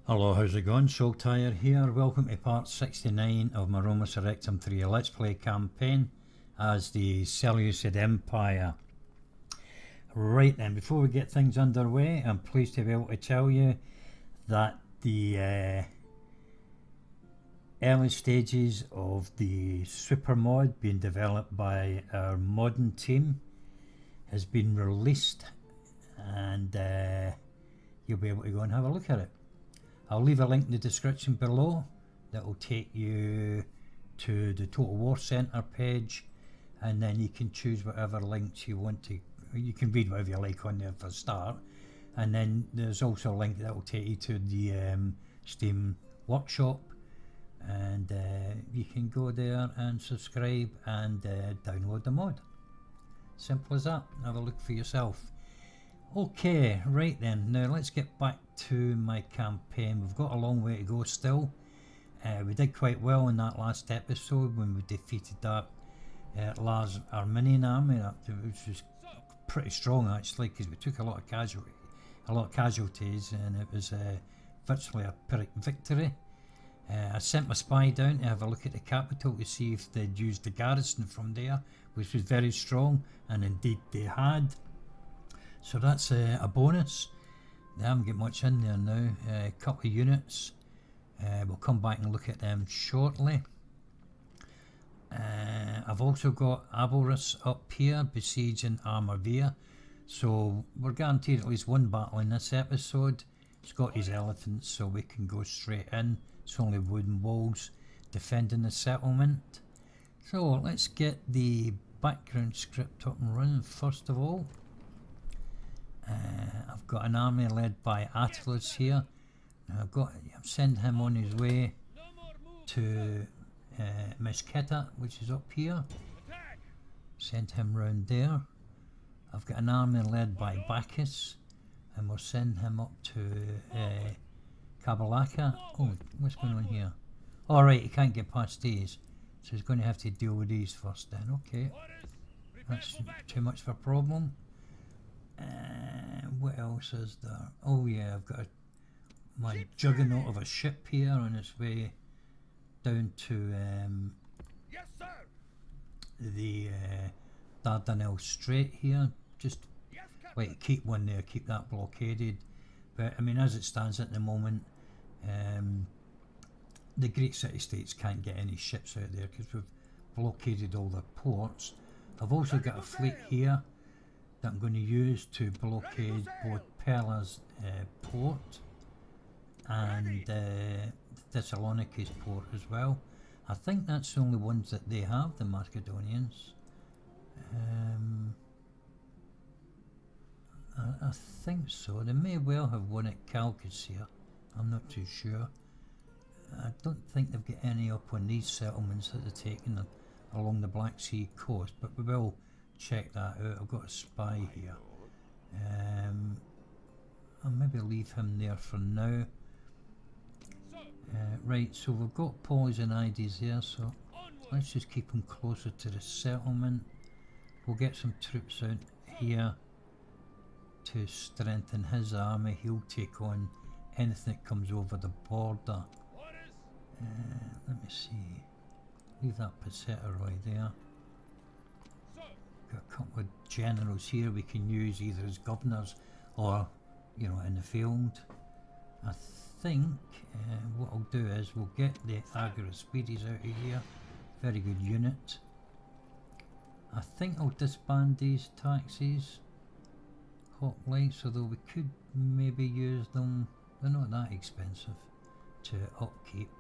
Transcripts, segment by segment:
Hello, how's it going? Saltire here. Welcome to part 69 of my Roma Surrectum 3 Let's Play campaign as the Seleucid Empire. Right then, before we get things underway, I'm pleased to be able to tell you that the early stages of the super mod being developed by our modding team has been released, and you'll be able to go and have a look at it. I'll leave a link in the description below that will take you to the Total War Centre page, and then you can choose whatever links you want to. You can read whatever you like on there for a start, and then there's also a link that will take you to the Steam workshop, and you can go there and subscribe and download the mod. Simple as that. Have a look for yourself. Okay, right then, now let's get back to my campaign. We've got a long way to go still. We did quite well in that last episode when we defeated that Lars Armenian army, which was pretty strong actually, because we took a lot of casualties, and it was virtually a Pyrrhic victory. I sent my spy down to have a look at the capital to see if they'd used the garrison from there, which was very strong, and indeed they had. So that's a bonus. They haven't got much in there now. A couple of units. We'll come back and look at them shortly. I've also got Aborus up here besieging Armavir. So we're guaranteed at least one battle in this episode. He's got his elephants, so we can go straight in. It's only wooden walls defending the settlement. So let's get the background script up and running first of all. I've got an army led by Attalus here. Now I'm sending him on his way to Mesquita, which is up here. Send him round there. I've got an army led by Bacchus, and we'll send him up to Kabalaka. Oh, what's going on here? Alright, he can't get past these, so he's going to have to deal with these first then. Okay, that's too much of a problem. What else is there? Oh yeah, I've got my juggernaut of a ship here on its way down to the Dardanelles Strait here. Just like keep one there, keep that blockaded. But I mean, as it stands at the moment, the Greek city-states can't get any ships out there because we've blockaded all the ports. I've also got a fleet here that I'm going to use to blockade both Pela's port and Thessaloniki's port as well. I think that's the only ones that they have, the Macedonians. I think so. They may well have one at Chalcis here. I'm not too sure. I don't think they've got any up on these settlements that they're taking along the Black Sea coast, but we will check that out. I've got a spy here. I'll maybe leave him there for now. Right, so we've got poison IDs there, so let's just keep him closer to the settlement. We'll get some troops out here to strengthen his army. He'll take on anything that comes over the border. Let me see. Leave that Pasetaroy there. Got a couple of generals here we can use either as governors or, you know, in the field. I think what I'll do is we'll get the Agrospides out of here. Very good unit. I think I'll disband these taxis. Hoplites, although we could maybe use them. They're not that expensive to upkeep,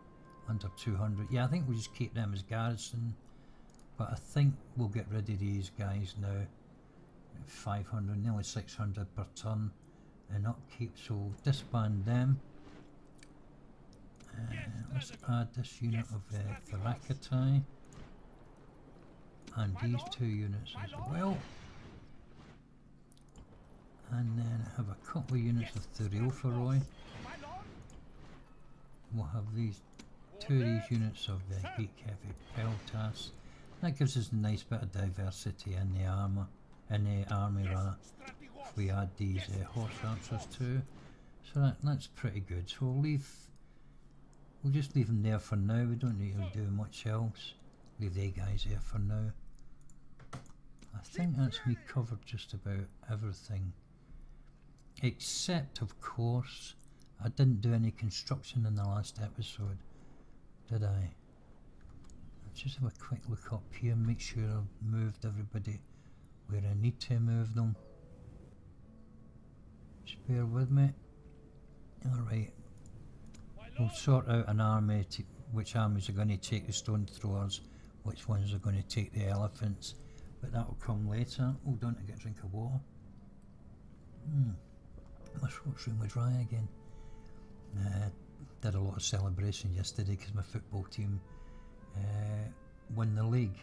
under 200. Yeah, I think we'll just keep them as garrison. But I think we'll get rid of these guys now. 500, nearly 600 per ton in upkeep, so disband them. Let's add this unit of Thracitai and these two units as well. And then have a couple of units of Theriopheroi. We'll have these two of these units of Greek heavy peltas. That gives us a nice bit of diversity in the army rather. If we add these horse archers too, So that's pretty good. So we'll just leave them there for now. We don't need to do much else. Leave the guys there for now. I think that's me covered just about everything. Except, of course, I didn't do any construction in the last episode, did I? Let's just have a quick look up here, make sure I've moved everybody where I need to move them. Just bear with me. Alright. We'll sort out an army, which armies are going to take the stone throwers, which ones are going to take the elephants, but that will come later. Hold on to get a drink of water. My throat's really dry again. Did a lot of celebration yesterday because my football team won the league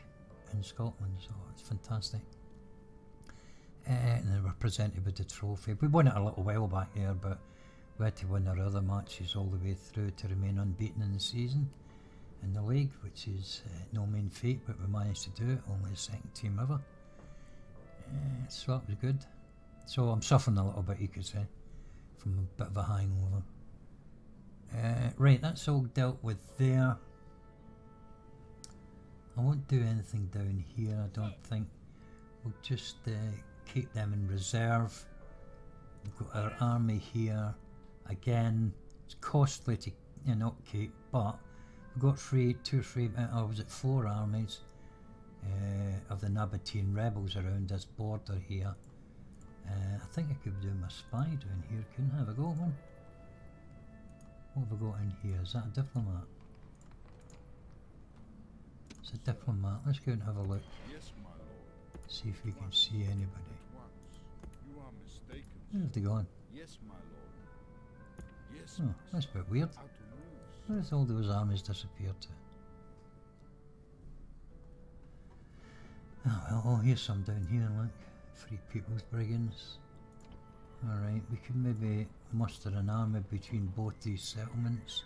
in Scotland, so it's fantastic. And they were presented with the trophy. We won it a little while back there, but we had to win our other matches all the way through to remain unbeaten in the season in the league, which is no mean feat, but we managed to do it, only the second team ever. So that was good. So I'm suffering a little bit, you could say, from a bit of a hangover. Right, that's all dealt with there. I won't do anything down here, I don't think. We'll just keep them in reserve. We've got our army here. Again, it's costly to upkeep, but we've got four armies of the Nabatean rebels around this border here. I think I could do my spy down here, couldn't I? Have I got one? What have I got in here? Is that a diplomat? It's a diplomat. Let's go and have a look. Yes, my lord. See if we can see anybody. You are mistaken. Where have they gone? Yes, my lord. Yes. Oh, that's a bit weird. Where has all those armies disappeared to? Oh well, oh here's some down here, look. Free People's Brigands. Alright, we could maybe muster an army between both these settlements,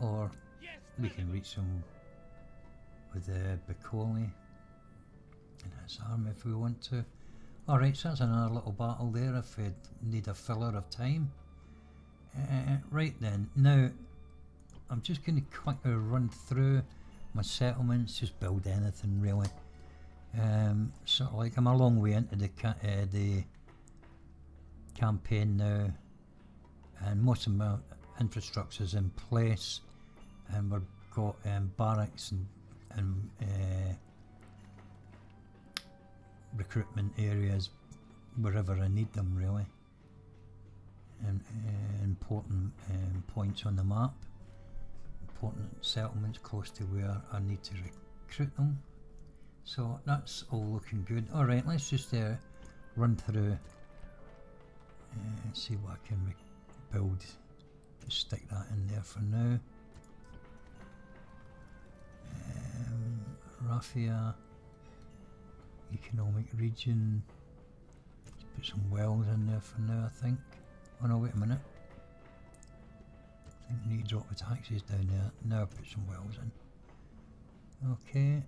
or we can reach them with Bacoli and his army if we want to. Alright, so that's another little battle there if we need a filler of time. Right then, now I'm just going to quickly run through my settlements, just build anything really. Sort of like I'm a long way into the campaign now, and most of my infrastructure's in place, and we've got barracks and recruitment areas wherever I need them really, and important points on the map, important settlements close to where I need to recruit them. So that's all looking good. Alright, let's just run through and see what I can build. Just stick that in there for now. Raffia, economic region. Let's put some wells in there for now, I think. Oh no, wait a minute. I think we need to drop the taxes down there. Now put some wells in. Okay.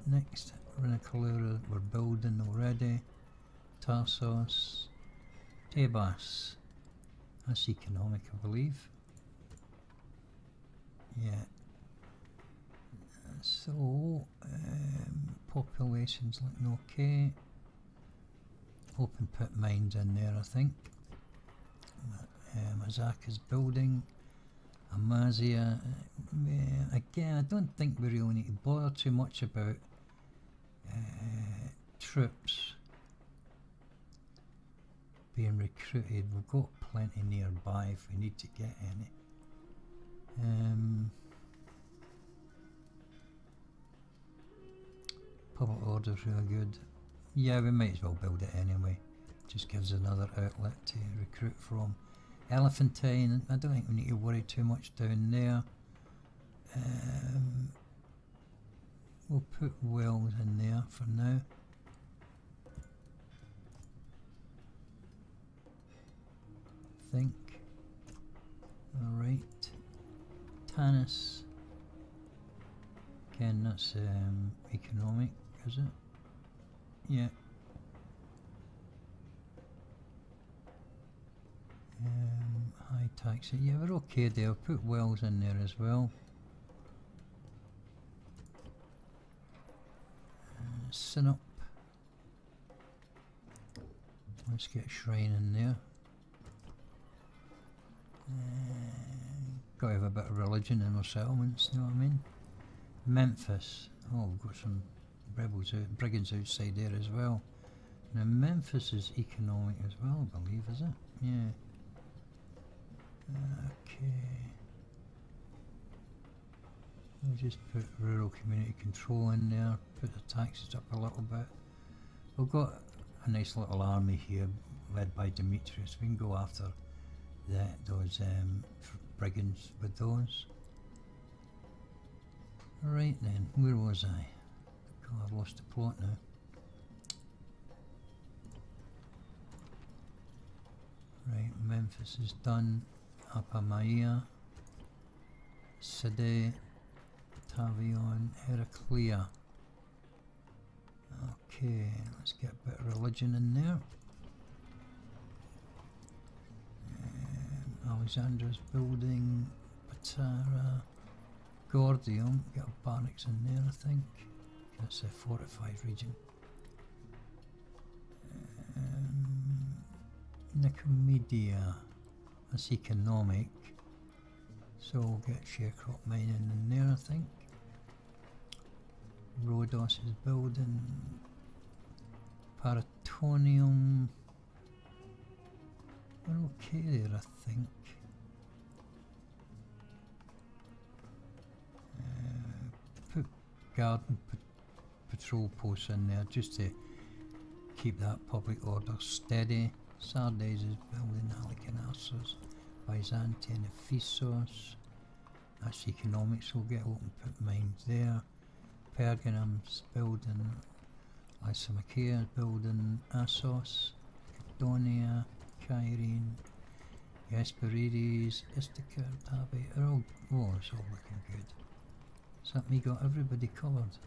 Next, Reconquering, we're building already. Tarsos. Tebas. That's economic, I believe. Yeah. So, population's looking okay. Open pit mines in there, I think. Mazaka's building. Amazia. Again, I don't think we really need to bother too much about troops being recruited. We've got plenty nearby if we need to get any. Public order's really good. Yeah, we might as well build it anyway. Just gives another outlet to recruit from. Elephantine, I don't think we need to worry too much down there. We'll put wells in there for now. Think. Alright. Tanis. Again, that's economic, is it? Yeah. taxi. Yeah, we're okay there. Put wells in there as well. Sinup. Let's get shrine in there. Gotta have a bit of religion in our settlements, you know what I mean? Memphis. Oh, we've got some rebels out, brigands outside there as well. Now Memphis is economic as well, I believe, is it? Yeah. Okay. We'll just put rural community control in there, put the taxes up a little bit. We've got a nice little army here led by Demetrius. We can go after those brigands with those. Right then, where was I? God, I've lost the plot now. Right, Memphis is done. Apamea, Sede, Tavion, Heraclea. Okay, let's get a bit of religion in there. Alexandra's building, Patara, Gordium, get a barracks in there I think. That's a fortified region. Nicomedia, that's economic. So we'll get sharecrop mining in there I think. Rhodos is building. Paratonium. We're okay there I think. Put garden patrol posts in there just to keep that public order steady. Sardes is building Halicarnassus, Byzantium, Ephesus. That's economics, we'll get open pit mines there. Pergamum's building, Lysimachia is building Assos, Capdonia, Kyrene, Hesperides, Istakar, Tabi, are all, oh, it's all looking good. Has that me got everybody covered?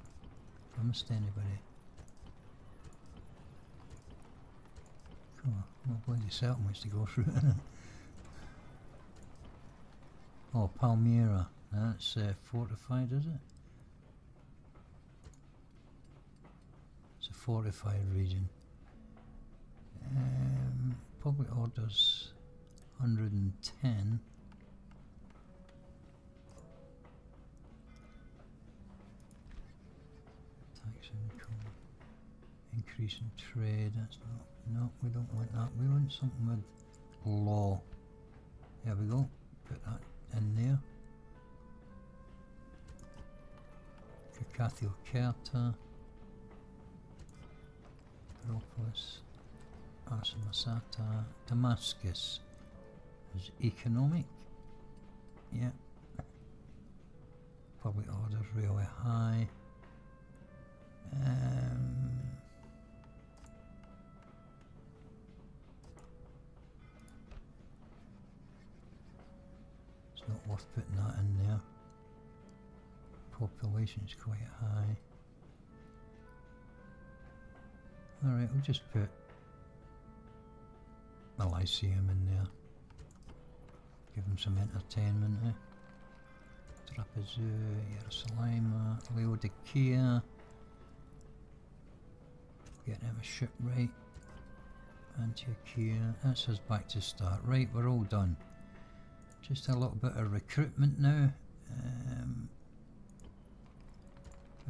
I missed anybody? Cool, no bloody settlements to go through. Oh, Palmyra, that's fortified, is it? It's a fortified region. Public orders 110. Tax income. Increase in trade, that's not, no, we don't want that. We want something with law. There we go, put that in there. Cacathio Kerta. Acropolis. Arsamasata. Damascus is economic. Yep. Public orders really high. It's not worth putting that in there. Population is quite high. Alright, we'll just put a Lyceum in there. Give them some entertainment, eh? Trapezu, Jerusalem, Laodicea. Get them a shipwright. Antiochia. That's us back to start. Right, we're all done. Just a little bit of recruitment now.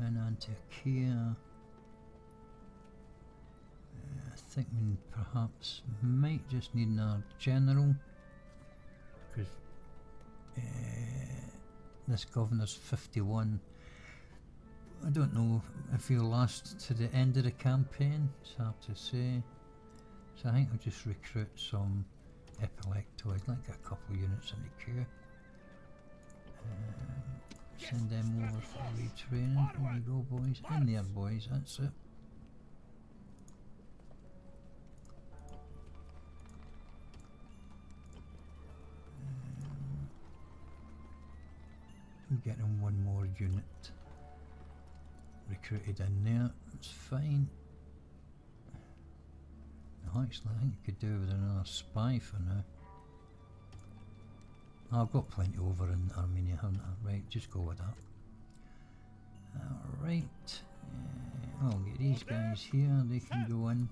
And Antiochia. I think we perhaps might just need another general. Because this governor's 51. I don't know if he'll last to the end of the campaign, it's hard to say. So I think I'll just recruit some epileptoids, like a couple of units in the queue. Send them over for retraining. There we go, boys. In there, boys, that's it. Getting one more unit recruited in there, that's fine. Actually, I think you could do with another spy for now. I've got plenty over in Armenia, haven't I? Right, just go with that. Alright. I'll get these guys here, they can go in.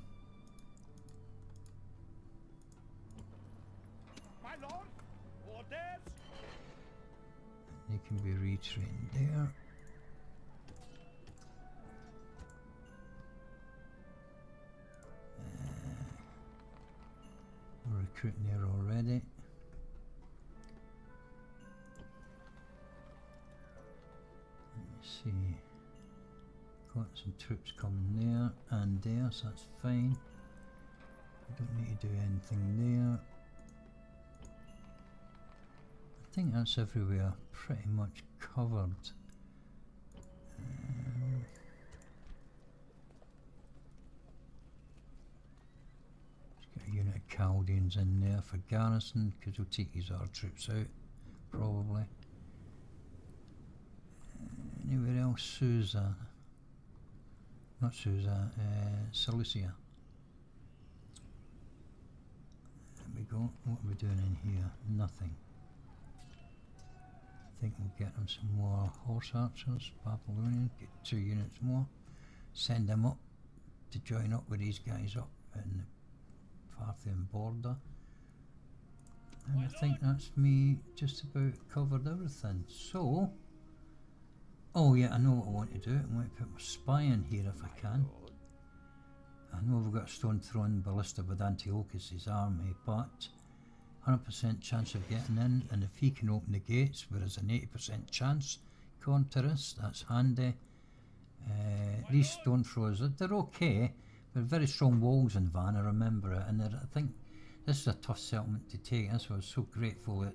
My lord, orders. They can be retrained there. We're recruiting there already. Let me see. Got some troops coming there and there, so that's fine. Don't need to do anything there. I think that's everywhere pretty much covered. Let's get a unit of Chaldeans in there for garrison, because we'll take these other troops out, probably. Anywhere else? Susa. Not Susa, Seleucia. There we go. What are we doing in here? Nothing. I think we'll get them some more horse archers, Babylonian, get 2 units more, send them up to join up with these guys up in the Parthian border. And I think that's me just about covered everything. So, oh yeah, I know what I want to do. I want to put my spy in here if I can. I know we've got a stone throwing ballista with Antiochus' army, but 100% chance of getting in, and if he can open the gates, whereas an 80% chance counter us, that's handy. These stone throwers, they're okay, but very strong walls in Van, I remember it, and I think this is a tough settlement to take. That's why I was so grateful that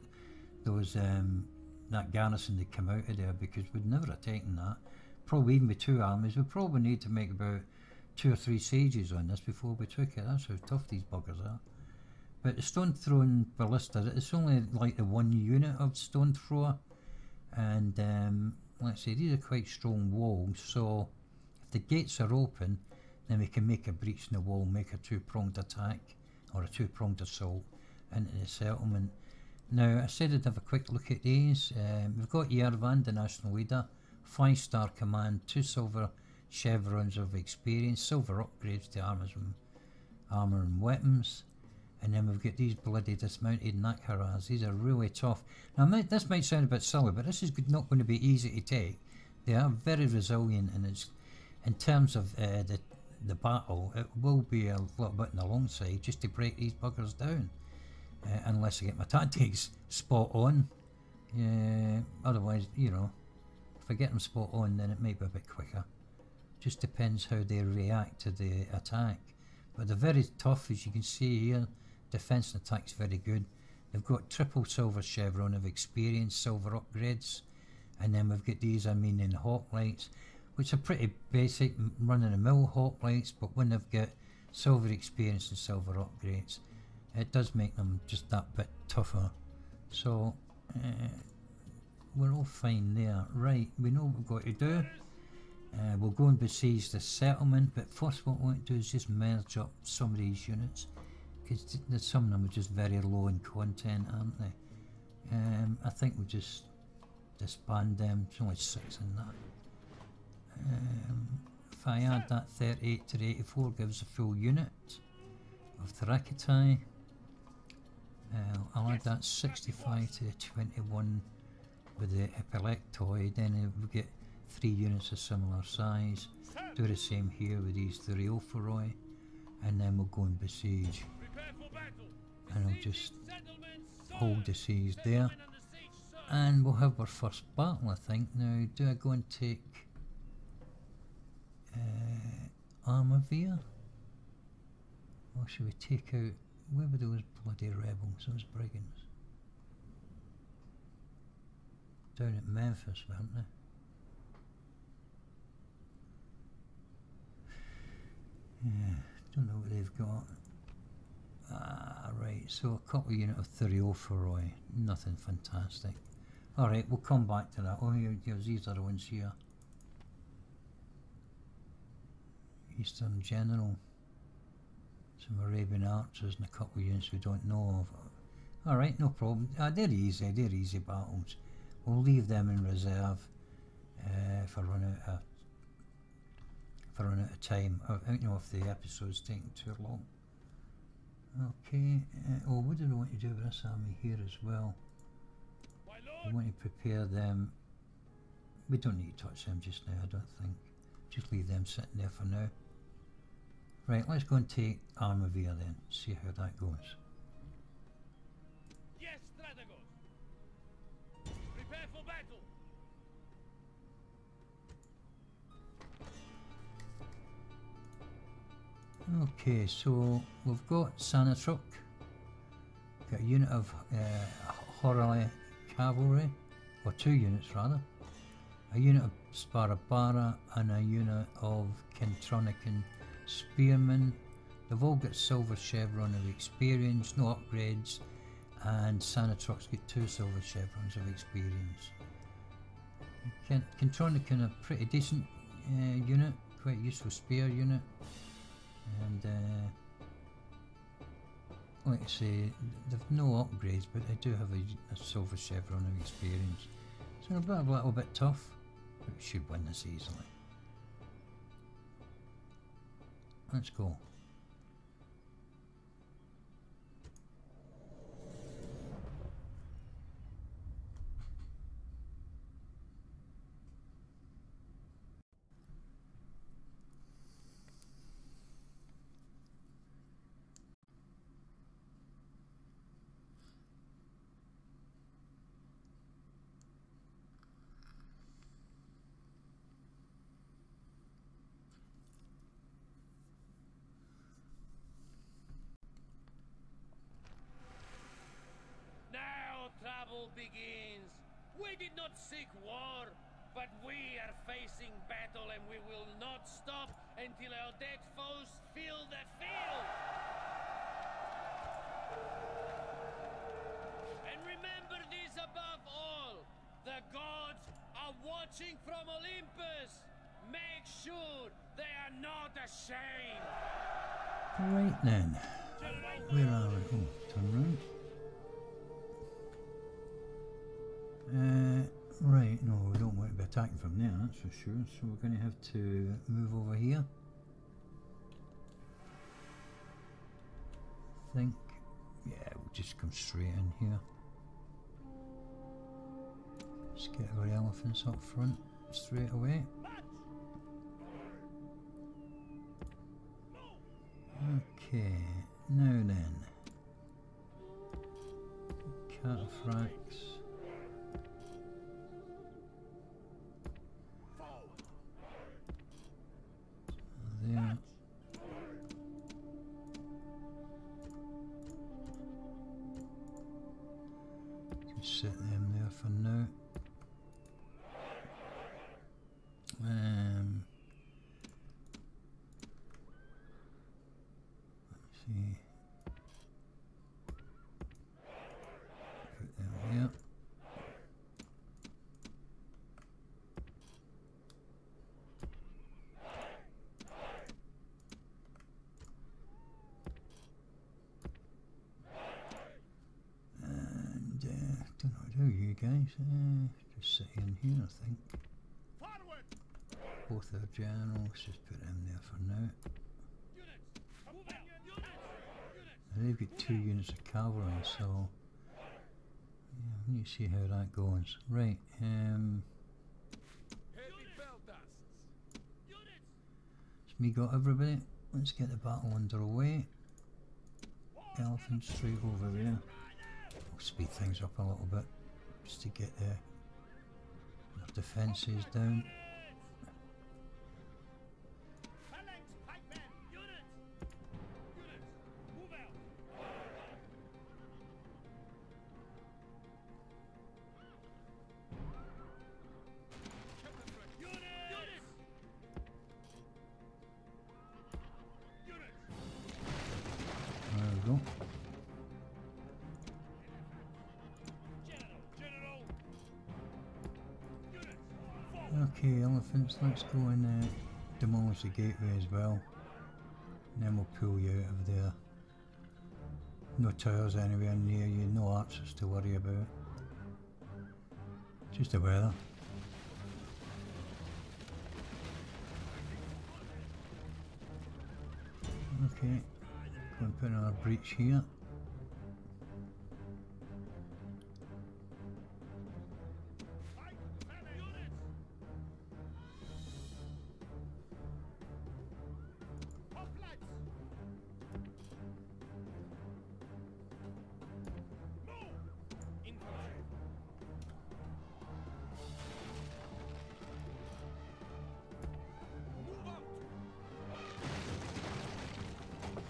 there was that garrison that came out of there, because we'd never have taken that. Probably even with 2 armies, we probably need to make about 2 or 3 sieges on this before we took it. That's how tough these buggers are. But the stone throwing ballista, it's only like the 1 unit of stone thrower, and let's say these are quite strong walls, so if the gates are open, then we can make a breach in the wall, make a 2-pronged attack or a 2-pronged assault into the settlement. Now I said I'd have a quick look at these. We've got Yervan, the national leader, 5-star command, 2 silver chevrons of experience, silver upgrades to armour and weapons. And then we've got these bloody dismounted Nakharas. These are really tough. Now this might sound a bit silly, but this is not going to be easy to take. They are very resilient, and it's, in terms of the battle, it will be a little bit on the long side just to break these buggers down. Unless I get my tactics spot on. Otherwise, you know, if I get them spot on, then it may be a bit quicker. Just depends how they react to the attack. But they're very tough, as you can see here. Defense and attack's very good. They've got triple silver chevron of experience, silver upgrades, and then we've got these Armenian hoplites, which are pretty basic, run-of-the-mill hoplites, but when they've got silver experience and silver upgrades, it does make them just that bit tougher. So we're all fine there. Right, we know what we've got to do. We'll go and besiege the settlement, but first what we want to do is just merge up some of these units, because some of them are just very low in content, aren't they? I think we'll just disband them. There's only 6 in that. If I add that 38 to 84, gives a full unit of Thrakitai. I'll add that 65 to the 21 with the epileptoid, then we'll get 3 units of similar size. Do the same here with these 3 Opheroi, and then we'll go and besiege. And I'll just hold the siege there, and we'll have our first battle, I think. Now, do I go and take Armavir? Or should we take out, where were those bloody rebels, those brigands? Down at Memphis, weren't they? Yeah, don't know what they've got. Ah, right, so a couple of units of 30 Opheroi, nothing fantastic. Alright, we'll come back to that. Oh, here's these other ones here. Eastern General. Some Arabian archers and a couple of units we don't know of. Alright, no problem. They're easy battles. We'll leave them in reserve if I run out of time. You know, if the episode's taking too long. Okay, oh, what do we want to do with this army here as well? We want to prepare them. We don't need to touch them just now, I don't think. Just leave them sitting there for now. Right, let's go and take Armavir then, see how that goes. Yes, strategos. Prepare for battle. Okay, so we've got Sanatruk, got a unit of Horali cavalry, or 2 units rather, a unit of Sparabara and a unit of Kentronican spearmen. They've all got silver chevron of experience, no upgrades, and Sanatruk's got 2 silver chevrons of experience. Kentronican a pretty decent unit, quite useful spear unit. And like I say, they've no upgrades, but they do have a silver chevron of experience. So a little bit tough, but we should win this easily. Let's go. Trouble begins. We did not seek war, but we are facing battle and we will not stop until our dead foes fill the field. And remember this above all, the gods are watching from Olympus. Make sure they are not ashamed. Right then, where are we? Oh, turn round. Right, no, we don't want to be attacking from there, that's for sure, so we're going to have to move over here. I think, yeah, we'll just come straight in here. Let's get our elephants up front straight away. Okay, now then, cataphracts. There. Just set them there for now. Let's see. Put them here. Don't know what to do, you guys. Just sit in here, I think. Both our generals, just put them there for now. And they've got 2 units of cavalry, so yeah, we need to see how that goes. Right, it's me got everybody. Let's get the battle underway. Elephants straight over there. We'll speed things up a little bit just to get their defences down. There we go. Okay, elephants, let's go and demolish the gateway as well. And then we'll pull you out of there. No towers anywhere near you, no archers to worry about. Just the weather. Okay, go and put another breach here.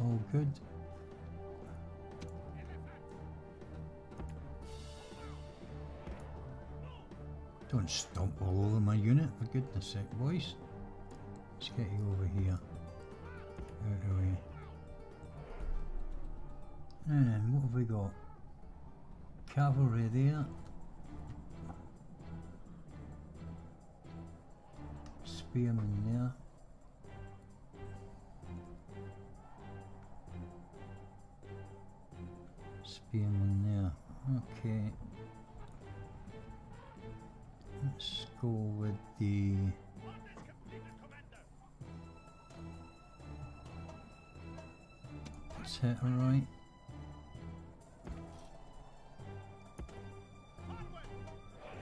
All good. Don't stomp all over my unit, for goodness sake, boys. Let's get you over here. Out of the way. And then what have we got? Cavalry there. Spearmen there. Spearmen there. Okay. Let's go with the set right.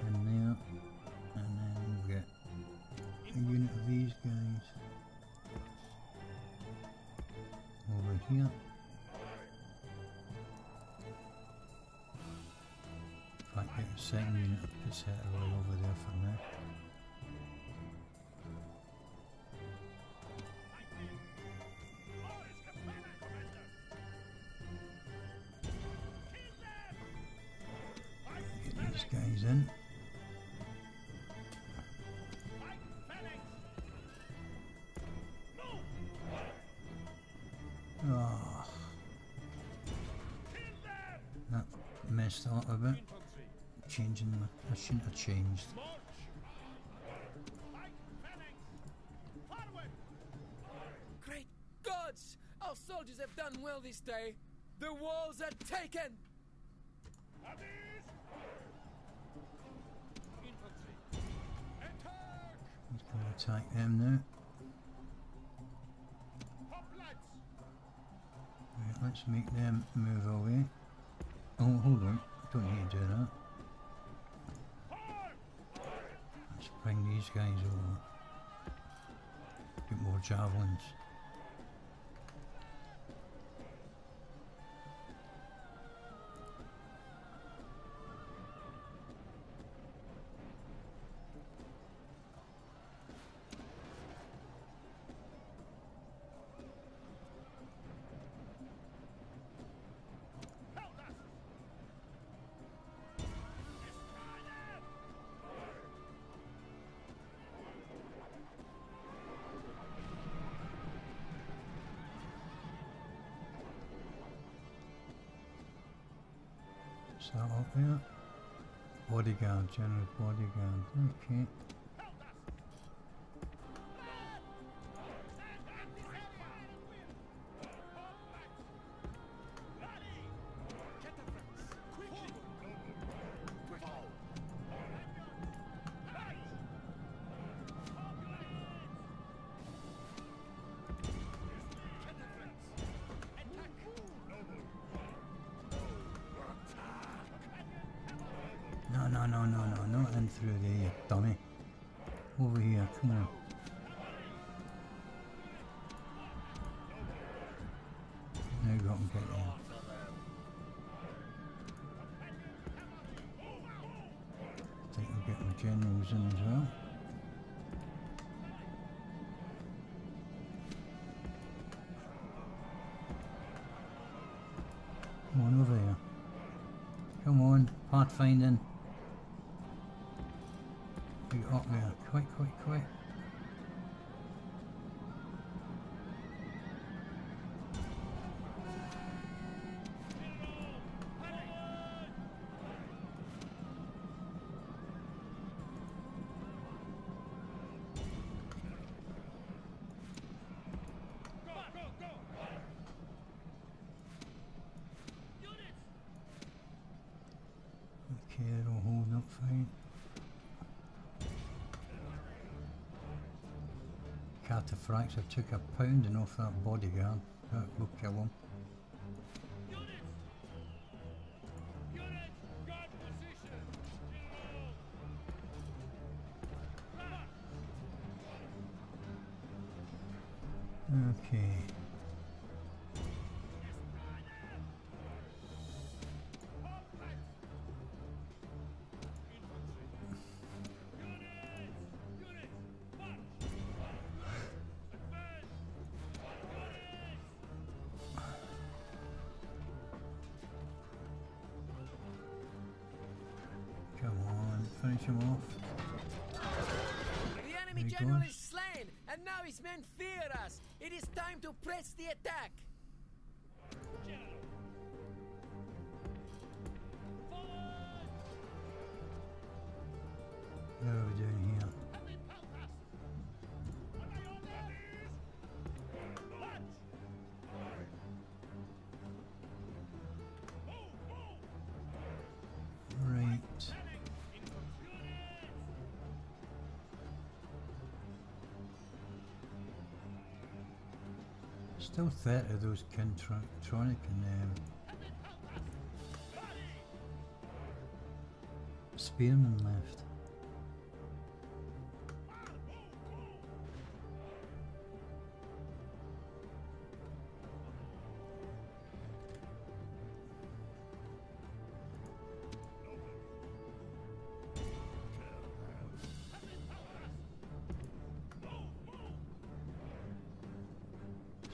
And there. And then we'll get a unit of these guys over here. If I get a second unit of pissetta right over there for now. Get these guys in. Oh, that messed up a bit. Changing my, I shouldn't have changed. Great gods! Our soldiers have done well this day. The walls are taken! Let's go attack them now. Right, let's make them move away. Oh, hold on. Don't need to do that. Let's bring these guys over. Get more javelins. Is that up there? Bodyguard, general bodyguard. Okay. No, not in through there, you dummy. Over here, come on. Now go up and get in. I think I'll get my generals in as well. Come on over here. Come on, pathfinding. Get up there, quick. Okay, they're all holding up fine. Cataphracts, I took a pounding off that bodyguard. That will kill him. Okay. Come on, finish him off. The enemy general is slain, and now his men fear us. It is time to press the attack. What are we doing here? Right. Still 30 of those Kintronic and Spearmen left.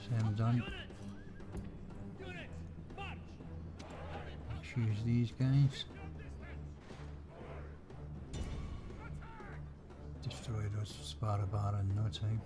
Same done. Let's use these guys. Destroy those Sparabar in no time.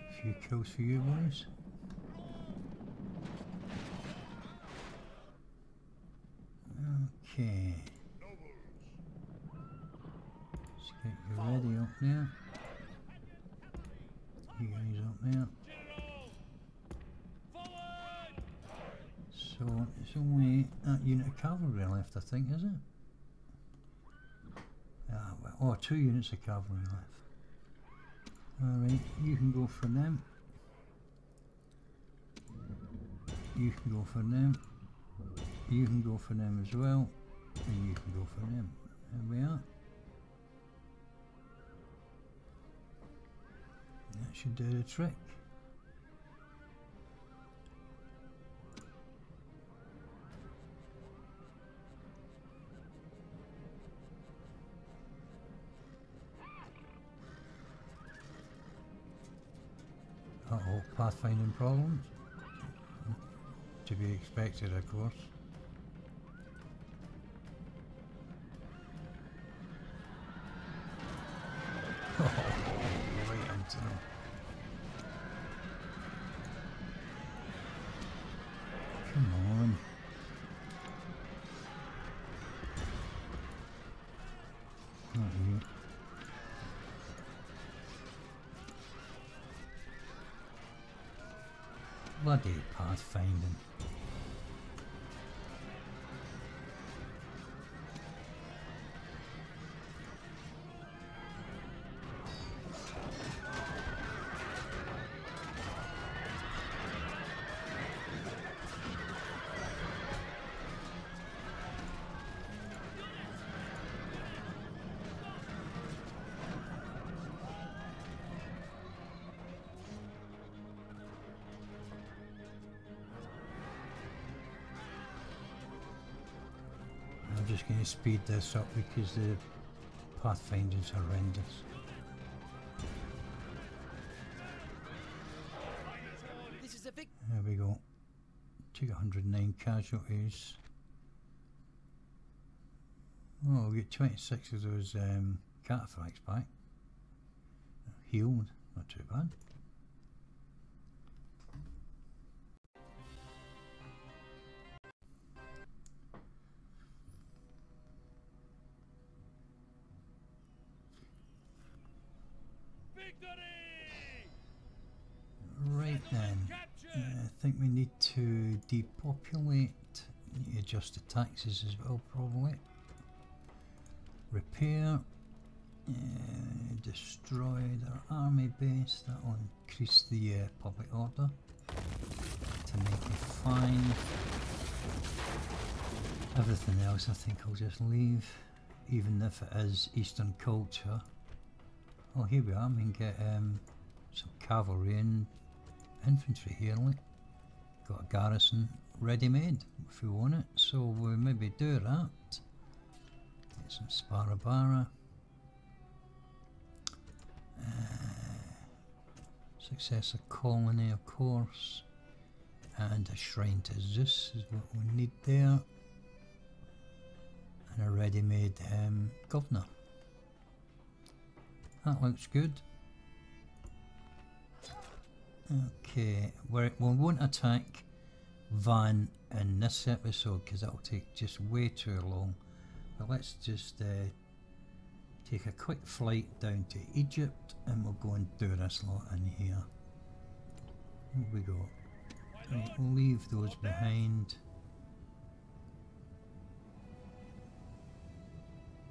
A few kills for you boys. Okay. Let's get you ready up there. You guys up there. So it's only that unit of cavalry left, I think, is it? Ah, well, oh, 2 units of cavalry left. Alright, you can go for them. You can go for them. You can go for them as well. And you can go for them. There we are. That should do the trick. Uh-oh, pathfinding problems. To be expected, of course. Oh, right into them. Come on. Not you. Bloody pathfinding. I'm just going to speed this up because the pathfinding's horrendous. This is a big. There we go. Took 109 casualties. Oh, we'll get 26 of those cataphracts back. Healed, not too bad. Then I think we need to depopulate. Need to adjust the taxes as well, probably. Repair. Destroy their army base. That will increase the public order to 95. Everything else I think I'll just leave, even if it is Eastern culture. Oh, here we are. We can get some cavalry and infantry here. Look, got a garrison ready-made if we want it. So we'll maybe do that. Get some Sparabara. Successor colony, of course, and a shrine to Zeus is what we need there, and a ready-made governor. That looks good. Okay, we won't attack Van in this episode because that'll take just way too long, but let's just take a quick flight down to Egypt and we'll go and do this lot in here. What we got? Right, we'll leave those behind.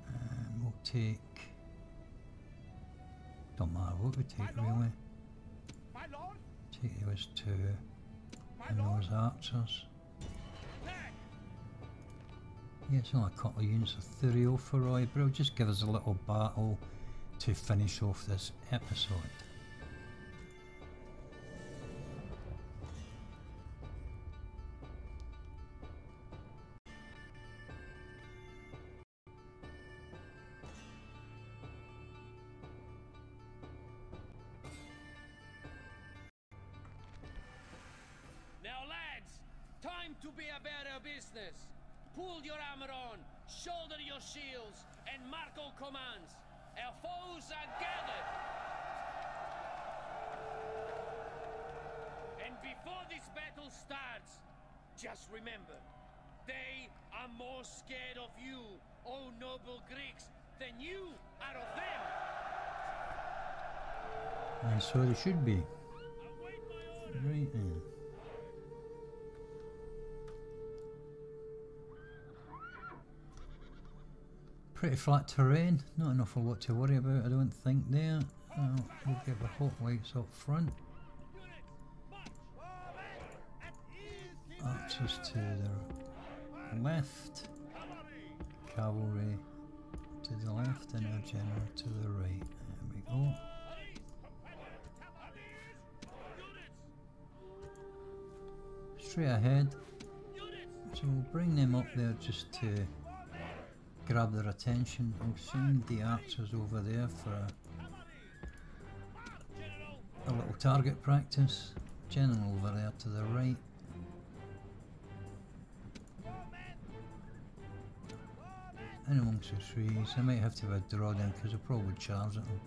And we'll take... don't matter what we take really. Take those two and those archers. Yeah, it's only a couple of units of 30 for Roy, but it'll just give us a little battle to finish off this episode. Now lads, time to be about our business. Pull your armor on, shoulder your shields, and mark all commands. Our foes are gathered. And before this battle starts, just remember, they are more scared of you, O noble Greeks, than you are of them. And so they should be. Right then. Pretty flat terrain, not an awful lot to worry about, I don't think there. We'll get the hoplites up front. Archers to the left, cavalry to the left, and our general to the right. There we go. Straight ahead. So we'll bring them up there just to grab their attention. We'll send the archers over there for a little target practice. General over there to the right. And amongst the trees, I might have to withdraw them because they'll probably charge at them.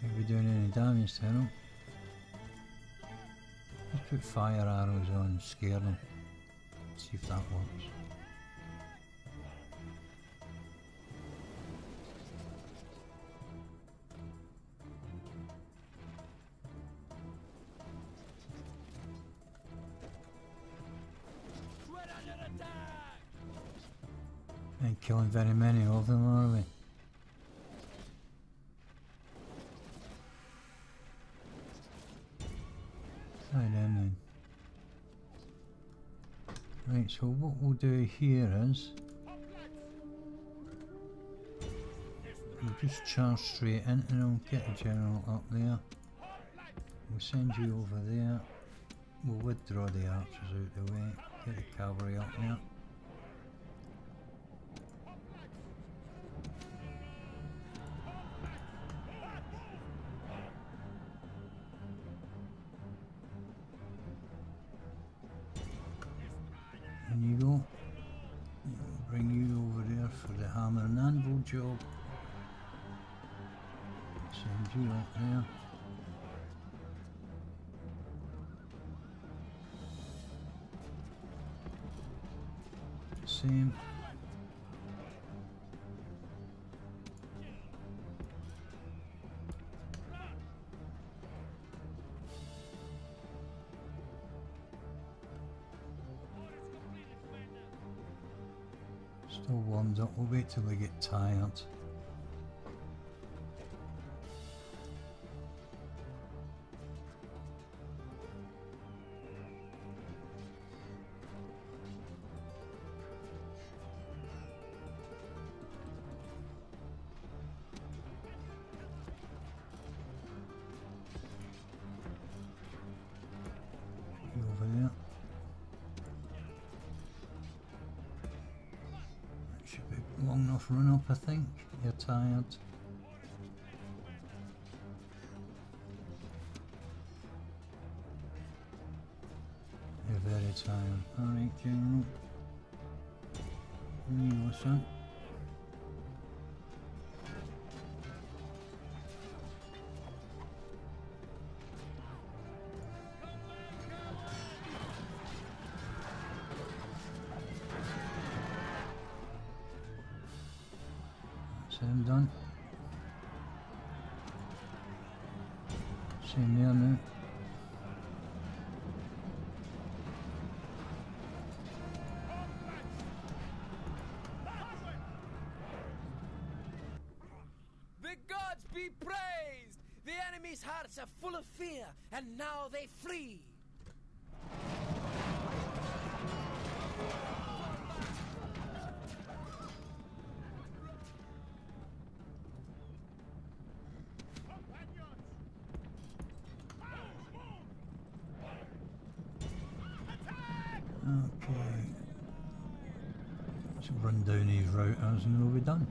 Seem to be doing any damage to them. Let's put fire arrows on and scare them. See if that works. Ain't killing very many of them, are we? Right, so what we'll do here is we'll just charge straight in and I'll get a general up there. We'll send you over there. We'll withdraw the archers out the way, get the cavalry up there. hammer and anvil job. Send you up there. Same. Still warmed up, we'll wait till we get tired. Over there. Should be long enough run up, I think. You're tired. You're very tired. Alright, General. You listen. Same done. Same there now. The gods be praised! The enemy's hearts are full of fear, and now they flee! Okay. Let's run down these routers and we'll be done.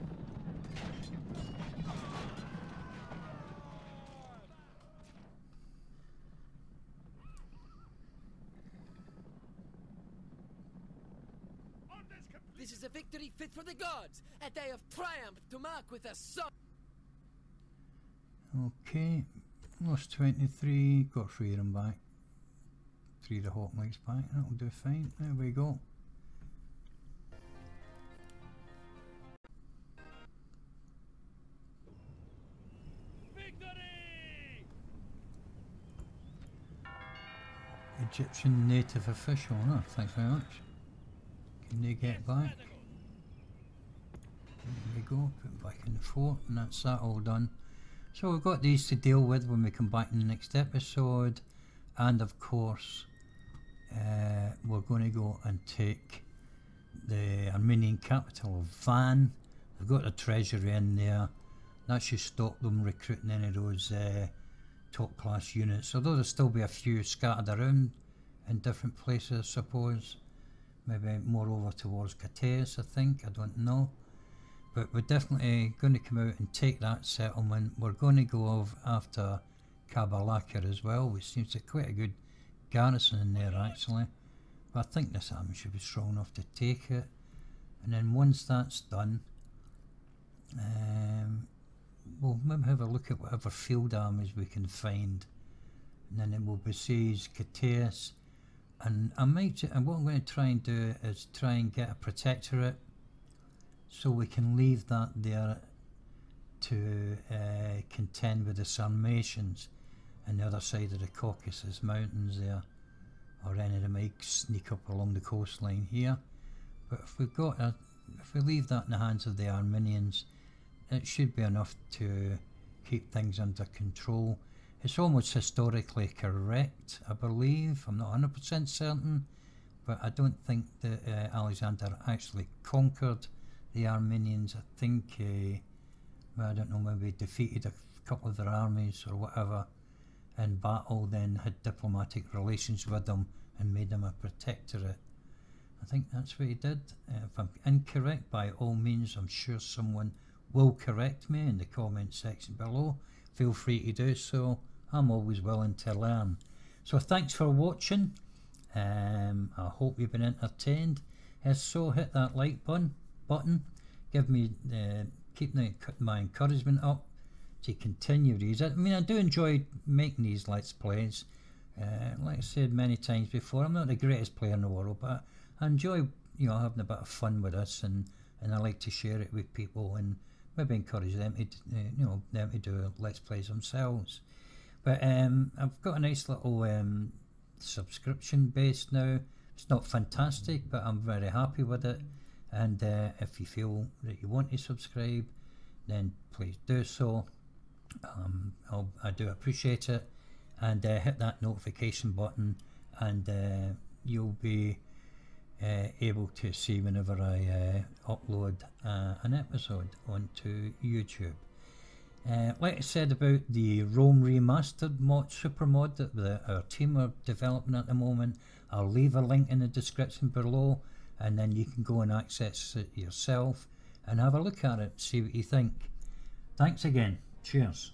This is a victory fit for the gods, a day of triumph to mark with a sun. Okay, lost 23, got 3 of them back. 3 of the hot legs back, that'll do fine. There we go. Egyptian native official, huh? Thanks very much. Can they get back? There we go, put them back in the fort, and that's that all done. So we've got these to deal with when we come back in the next episode, and of course we're going to go and take the Armenian capital of Van. They've got a treasury in there. That should stop them recruiting any of those top class units, although there'll still be a few scattered around in different places, I suppose. Maybe more over towards Cateus, I think, I don't know. But we're definitely going to come out and take that settlement. We're going to go after Kabalaka as well, which seems to be quite a good garrison in there actually. But I think this army should be strong enough to take it. And then once that's done, we'll maybe have a look at whatever field armies we can find. And then we'll besiege Cateus. And I might, and what I'm going to try and do is try and get a protectorate, so we can leave that there to contend with the Sarmatians on the other side of the Caucasus Mountains there, or any of them might sneak up along the coastline here. But if we've got if we leave that in the hands of the Armenians, it should be enough to keep things under control. It's almost historically correct, I believe. I'm not 100% certain, but I don't think that Alexander actually conquered the Armenians. I think, well, I don't know, maybe defeated a couple of their armies or whatever in battle, then had diplomatic relations with them and made them a protectorate. I think that's what he did. If I'm incorrect, by all means, I'm sure someone will correct me in the comment section below. Feel free to do so. I'm always willing to learn. So thanks for watching. I hope you've been entertained. If so, hit that like button. give me keep my encouragement up to continue these. I mean, I do enjoy making these Let's Plays. Like I said many times before, I'm not the greatest player in the world, but I enjoy, you know, having a bit of fun with this, and I like to share it with people and maybe encourage them to, you know, them to do Let's Plays themselves. But I've got a nice little subscription base now. It's not fantastic, but I'm very happy with it. And if you feel that you want to subscribe, then please do so. I do appreciate it. And hit that notification button, and you'll be able to see whenever I upload an episode onto YouTube. Like I said about the Rome Remastered super mod that our team are developing at the moment, I'll leave a link in the description below, and then you can go and access it yourself and have a look at it, see what you think. Thanks again. Cheers.